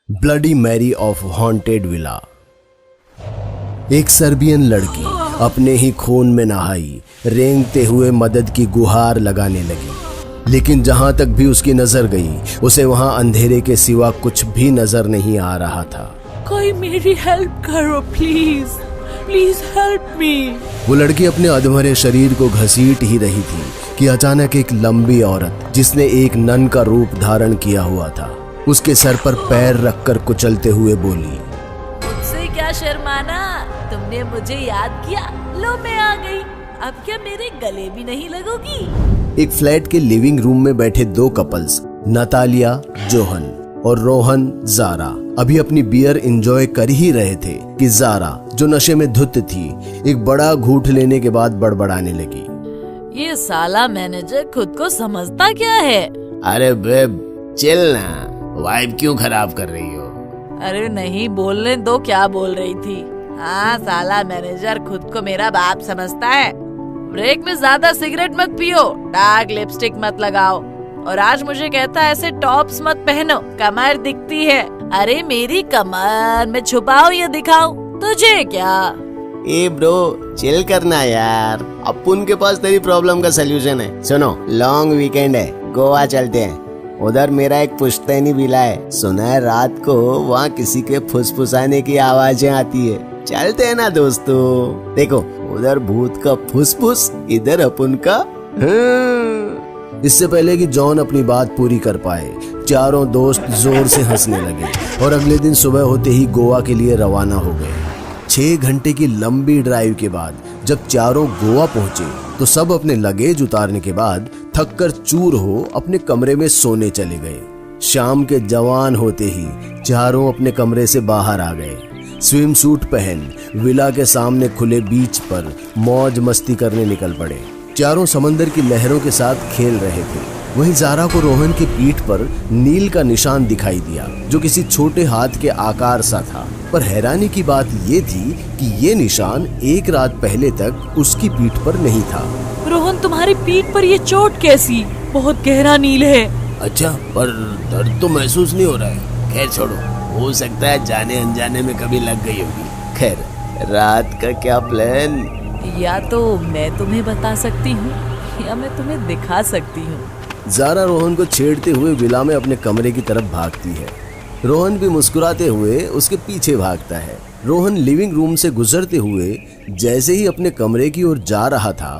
Bloody Mary of haunted villa. एक Serbian लड़की अपने ही खून में नहाई रेंगते हुए मदद की गुहार लगाने लगी, लेकिन जहां तक भी उसकी नजर गई उसे वहां अंधेरे के सिवा कुछ भी नजर नहीं आ रहा था। कोई मेरी हेल्प करो प्लीज, प्लीज हेल्प मी। वो लड़की अपने अधमरे शरीर को घसीट ही रही थी कि अचानक एक लंबी औरत जिसने एक नन का रूप धारण किया हुआ था उसके सर पर पैर रखकर कुचलते हुए बोली, मुझसे क्या शर्माना, तुमने मुझे याद किया, लो मैं आ गई, अब क्या मेरे गले भी नहीं लगोगी। एक फ्लैट के लिविंग रूम में बैठे दो कपल्स नतालिया जोहन और रोहन जारा अभी अपनी बियर एंजॉय कर ही रहे थे कि जारा जो नशे में धुत थी एक बड़ा घूंट लेने के बाद बड़बड़ाने लगी, ये साला मैनेजर खुद को समझता क्या है। अरे बेब चिल ना, वाइब क्यों खराब कर रही हो। अरे नहीं बोलने दो, क्या बोल रही थी। हाँ साला मैनेजर खुद को मेरा बाप समझता है। ब्रेक में ज्यादा सिगरेट मत पियो, डार्क लिपस्टिक मत लगाओ और आज मुझे कहता है ऐसे टॉप्स मत पहनो, कमर दिखती है। अरे मेरी कमर में छुपाओ या दिखाओ, तुझे क्या। ए ब्रो चिल करना यार, अपुन के पास तेरी प्रॉब्लम का सलूशन है। सुनो लॉन्ग वीकेंड है, गोवा चलते हैं। उधर मेरा एक पुश्तैनी विला है, सुना है रात को वहाँ किसी के फुसफुसाने की आवाजें आती है। चलते हैं ना दोस्तों, देखो उधर भूत का फुसफुस, इधर अपुन का। इससे पहले कि जॉन अपनी बात पूरी कर पाए चारों दोस्त जोर से हंसने लगे और अगले दिन सुबह होते ही गोवा के लिए रवाना हो गए। 6 घंटे की लंबी ड्राइव के बाद जब चारों गोवा पहुंचे तो सब अपने लगेज उतारने के बाद थककर चूर हो अपने कमरे में सोने चले गए। शाम के जवान होते ही चारों अपने कमरे से बाहर आ गए। स्विम सूट पहन विला के सामने खुले बीच पर मौज मस्ती करने निकल पड़े। चारों समंदर की लहरों के साथ खेल रहे थे। वहीं जारा को रोहन की पीठ पर नील का निशान दिखाई दिया जो किसी छोटे हाथ के आकार सा था, पर हैरानी की बात ये थी कि ये निशान एक रात पहले तक उसकी पीठ पर नहीं था। रोहन तुम्हारी पीठ पर ये चोट कैसी? बहुत गहरा नील है। अच्छा, पर दर्द तो महसूस नहीं हो रहा है। खैर छोड़ो, हो सकता है जाने अनजाने में कभी लग गई होगी। खैर रात का क्या प्लान? या तो मैं तुम्हें बता सकती हूँ या मैं तुम्हें दिखा सकती हूँ। जारा रोहन को छेड़ते हुए विला में अपने कमरे की तरफ भागती है। रोहन भी मुस्कुराते हुए उसके पीछे भागता है। रोहन लिविंग रूम से गुजरते हुए जैसे ही अपने कमरे की ओर जा रहा था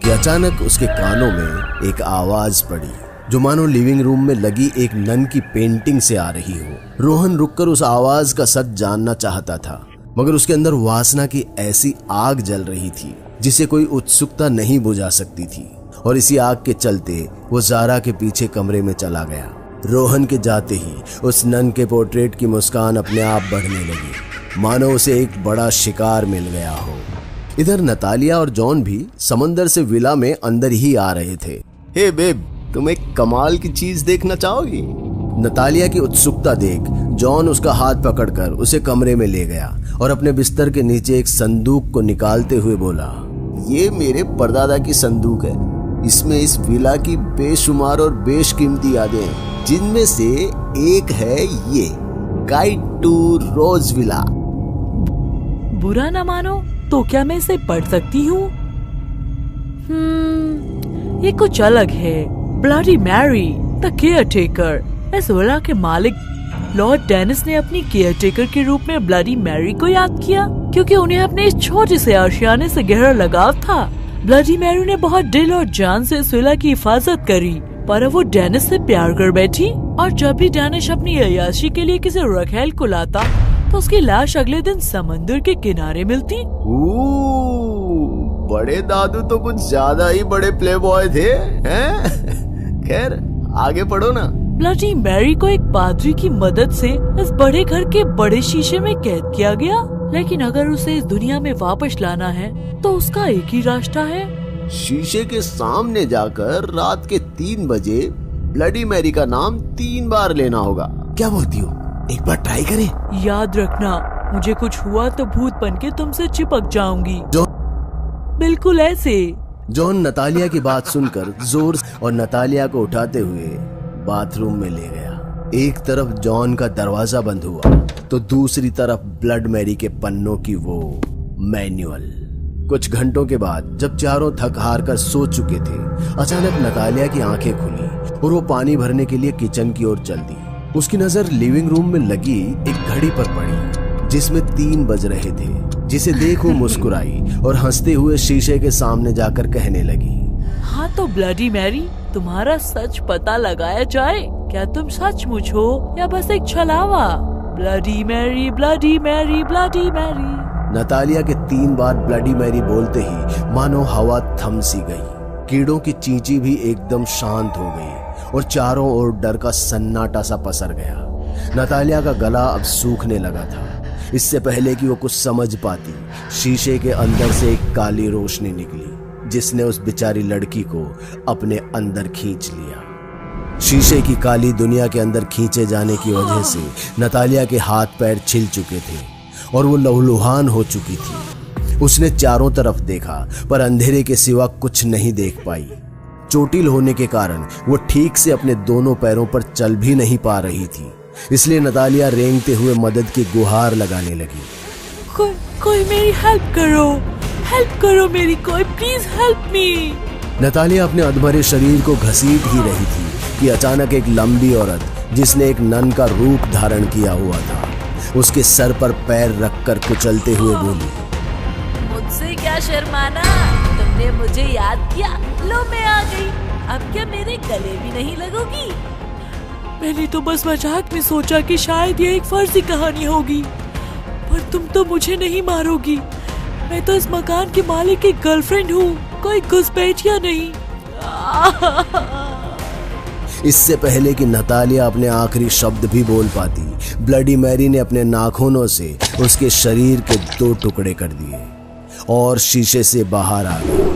कि अचानक उसके कानों में एक आवाज पड़ी जो मानो लिविंग रूम में लगी एक नन की पेंटिंग से आ रही हो। रोहन रुककर उस आवाज का सच जानना चाहता था, मगर उसके अंदर वासना की ऐसी आग जल रही थी जिसे कोई उत्सुकता नहीं बुझा सकती थी, और इसी आग के चलते वो जारा के पीछे कमरे में चला गया। रोहन के जाते ही उस नन के पोर्ट्रेट की मुस्कान अपने आप बढ़ने लगी, मानो उसे एक बड़ा शिकार मिल गया हो। इधर नतालिया और जॉन भी समंदर से विला में अंदर ही आ रहे थे। हे बेब, तुम एक कमाल की चीज देखना चाहोगी? नतालिया की उत्सुकता देख जॉन उसका हाथ पकड़कर उसे कमरे में ले गया और अपने बिस्तर के नीचे एक संदूक को निकालते हुए बोला, ये मेरे परदादा की संदूक है। इसमें इस विला की बेशुमार और बेशकीमती यादें हैं, जिनमें से एक है ये गाइड टू रोज विला। बुरा ना मानो तो क्या मैं इसे पढ़ सकती हूँ? ये कुछ अलग है। Bloody Mary the caretaker. इस विला के मालिक लॉर्ड डेनिस ने अपनी केयरटेकर के रूप में ब्लडी मैरी को याद किया क्योंकि उन्हें अपने इस छोटे से आशियाने से गहरा लगाव था। ब्लडी मैरी ने बहुत दिल और जान से इस विला की हिफाजत करी, पर वो डेनिस से प्यार कर बैठी और जब भी डेनिस अपनी अय्याशी के लिए किसी रखेल को लाता तो उसकी लाश अगले दिन समंदर के किनारे मिलती। बड़े दादू तो कुछ ज्यादा ही बड़े प्लेबॉय थे, हैं? खैर आगे पढ़ो ना। ब्लडी मैरी को एक पादरी की मदद से इस बड़े घर के बड़े शीशे में कैद किया गया, लेकिन अगर उसे इस दुनिया में वापस लाना है तो उसका एक ही रास्ता है। शीशे के सामने जाकर रात के 3 बजे ब्लडी मैरी का नाम 3 बार लेना होगा। क्या बोलती हो, एक बार ट्राई करें? याद रखना, मुझे कुछ हुआ तो भूत बनके तुमसे चिपक जाऊंगी। बिल्कुल ऐसे। जॉन नतालिया की बात सुनकर जोर और नतालिया को उठाते हुए बाथरूम में ले गया। एक तरफ जॉन का दरवाजा बंद हुआ तो दूसरी तरफ ब्लड मैरी के पन्नों की वो मैनुअल। कुछ घंटों के बाद जब चारों थक हार कर सो चुके थे, अचानक नतालिया की आंखें खुली और वो पानी भरने के लिए किचन की ओर चल दी। उसकी नजर लिविंग रूम में लगी एक घड़ी पर पड़ी जिसमें 3 बज रहे थे, जिसे देख वो मुस्कुराई और हंसते हुए शीशे के सामने जाकर कहने लगी, हाँ तो ब्लडी मैरी, तुम्हारा सच पता लगाया जाए। क्या तुम सचमुच हो या बस एक छलावा? Bloody Mary, Bloody Mary, Bloody Mary. Natalia के 3 बार ब्लडी मैरी बोलते ही मानो हवा थम सी गई। कीड़ों की चींची भी एकदम शांत हो गई और चारों ओर डर का सन्नाटा सा पसर गया। नतालिया का गला अब सूखने लगा था। इससे पहले कि वो कुछ समझ पाती, शीशे के अंदर से एक काली रोशनी निकली जिसने उस बेचारी लड़की को अपने अंदर खींच लिया। शीशे की काली दुनिया के अंदर खींचे जाने की वजह से नतालिया के हाथ पैर छिल चुके थे और वो लहूलुहान हो चुकी थी। उसने चारों तरफ देखा पर अंधेरे के सिवा कुछ नहीं देख पाई। चोटिल होने के कारण वो ठीक से अपने दोनों पैरों पर चल भी नहीं पा रही थी, इसलिए नतालिया रेंगते हुए मदद की गुहार लगाने लगी। कोई मेरी हेल्प करो मेरी, कोई प्लीज हेल्प मी। नतालिया अपने अधमरे शरीर को घसीट ही रही थी कि अचानक एक लंबी औरत जिसने एक नन का रूप धारण किया हुआ था, उसके सर पर पैर रखकर कुचलते हुए बोली, मुझसे क्या शर्माना, तुमने मुझे याद किया, लो मैं आ गई। अब क्या मेरे गले भी नहीं लगोगी? मैंने तो बस मजाक में सोचा कि शायद ये एक फर्जी कहानी होगी, पर तुम तो मुझे नहीं मारोगी। मैं तो इस मकान के मालिक की गर्लफ्रेंड हूँ, कोई घुसपैठिया नहीं। इससे पहले कि नतालिया अपने आखिरी शब्द भी बोल पाती, ब्लडी मैरी ने अपने नाखूनों से उसके शरीर के 2 टुकड़े कर दिए और शीशे से बाहर आ गई।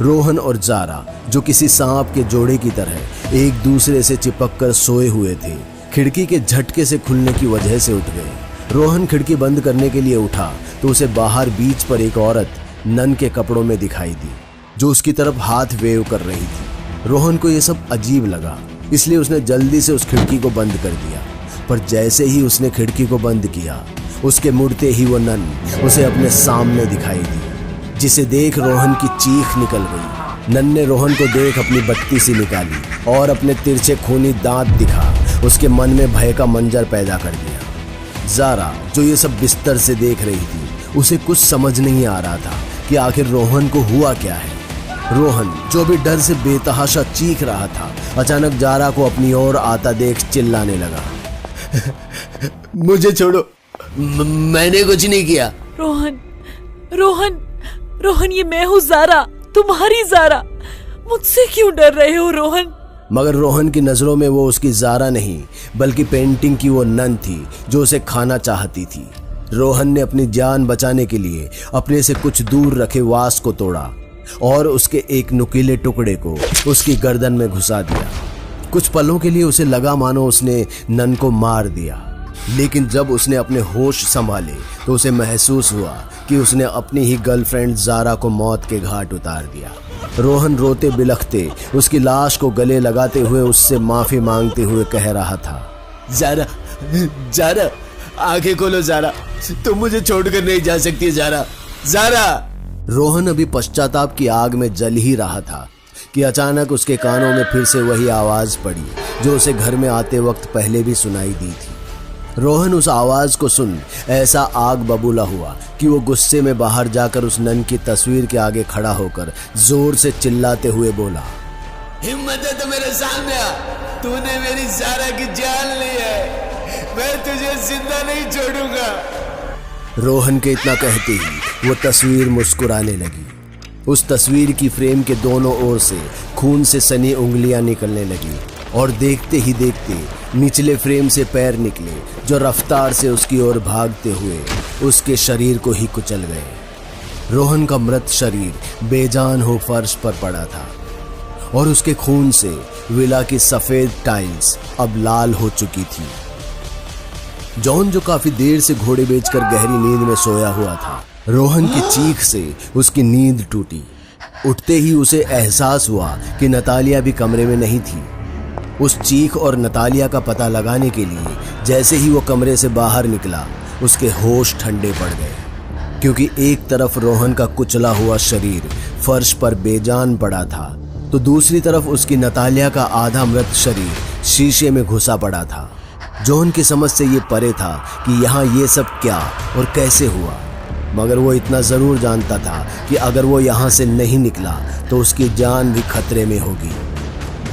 रोहन और जारा, जो किसी सांप के जोड़े की तरह एक दूसरे से चिपक कर सोए हुए थे, खिड़की के झटके से खुलने की वजह से उठ गए। रोहन खिड़की बंद करने के लिए उठा तो उसे बाहर बीच पर एक औरत नन के कपड़ों में दिखाई दी जो उसकी तरफ हाथ वेव कर रही थी। रोहन को यह सब अजीब लगा, इसलिए उसने जल्दी से उस खिड़की को बंद कर दिया। पर जैसे ही उसने खिड़की को बंद किया, उसके मुड़ते ही वो नन उसे अपने सामने दिखाई दी, जिसे देख रोहन की चीख निकल गई। नन ने रोहन को देख अपनी बत्ती सी निकाली और अपने तिरछे खूनी दांत दिखा उसके मन में भय का मंजर पैदा कर दिया। जारा, जो ये सब बिस्तर से देख रही थी, उसे कुछ समझ नहीं आ रहा था कि आखिर रोहन को हुआ क्या है। रोहन, जो भी डर से बेतहाशा चीख रहा था, अचानक जारा को अपनी ओर आता देख चिल्लाने लगा, मुझे छोड़ो, मैंने कुछ नहीं किया। रोहन, ये मैं हूँ जारा, तुम्हारी जारा। मुझसे क्यों डर रहे हो रोहन? मगर रोहन की नजरों में वो उसकी जारा नहीं बल्कि पेंटिंग की वो नन थी जो उसे खाना चाहती थी। रोहन ने अपनी जान बचाने के लिए अपने से कुछ दूर रखे वास को तोड़ा और उसके एक नुकीले टुकड़े को उसकी गर्दन में घुसा दिया। कुछ पलों के लिए उसे लगा मानो उसने नन को मार दिया, लेकिन जब उसने अपने होश संभाले तो उसे महसूस हुआ कि उसने अपनी ही गर्लफ्रेंड जारा को मौत के घाट उतार दिया। रोहन रोते बिलखते उसकी लाश को गले लगाते हुए उससे माफी मांगते हुए कह रहा था, जारा, आंखें खोलो जारा, तुम मुझे छोड़कर नहीं जा सकती जारा। रोहन अभी पश्चाताप की आग में जल ही रहा था कि अचानक उसके कानों में फिर से वही आवाज पड़ी जो उसे घर में आते वक्त पहले भी सुनाई दी थी। रोहन उस आवाज को सुन ऐसा आग बबूला हुआ कि वो गुस्से में बाहर जाकर उस नन की तस्वीर के आगे खड़ा होकर जोर से चिल्लाते हुए बोला, हिम्मत है तो मेरे सामने आ, तूने मेरी जारा की जान ली है, मैं तुझे जिंदा नहीं छोड़ूंगा। रोहन के इतना कहते ही वो तस्वीर मुस्कुराने लगी। उस तस्वीर की फ्रेम के दोनों ओर से खून से सनी उंगलियां निकलने लगी और देखते ही देखते निचले फ्रेम से पैर निकले जो रफ्तार से उसकी ओर भागते हुए उसके शरीर को ही कुचल गए। रोहन का मृत शरीर बेजान हो फर्श पर पड़ा था और उसके खून से विला की सफेद टाइल्स अब लाल हो चुकी थी। जॉन, जो काफी देर से घोड़े बेचकर गहरी नींद में सोया हुआ था, रोहन की चीख से उसकी नींद टूटी। उठते ही उसे एहसास हुआ कि नतालिया भी कमरे में नहीं थी। उस चीख और नतालिया का पता लगाने के लिए जैसे ही वो कमरे से बाहर निकला, उसके होश ठंडे पड़ गए, क्योंकि एक तरफ रोहन का कुचला हुआ शरीर फर्श पर बेजान पड़ा था, तो दूसरी तरफ उसकी नतालिया का आधा मृत शरीर शीशे में घुसा पड़ा था। जॉन की समझ से ये परे था कि यहाँ ये सब क्या और कैसे हुआ, मगर वो इतना जरूर जानता था कि अगर वो यहाँ से नहीं निकला तो उसकी जान भी खतरे में होगी।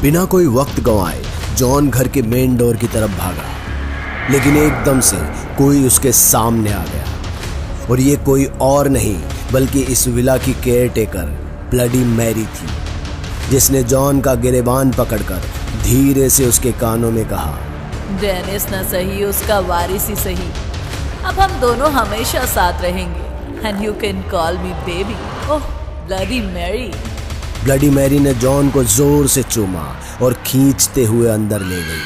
बिना कोई वक्त गंवाए जॉन घर के मेन डोर की तरफ भागा, लेकिन एकदम से कोई उसके सामने आ गया, और ये कोई और नहीं बल्कि इस विला की केयर टेकर ब्लडी मैरी थी, जिसने जॉन का गिरेबान पकड़कर धीरे से उसके कानों में कहा, डेनिस न सही उसका वारिस ही सही, अब हम दोनों हमेशा साथ रहेंगे, and you can call me baby. Oh Bloody Mary. Bloody Mary ने जॉन को जोर से चूमा और खींचते हुए अंदर ले गई।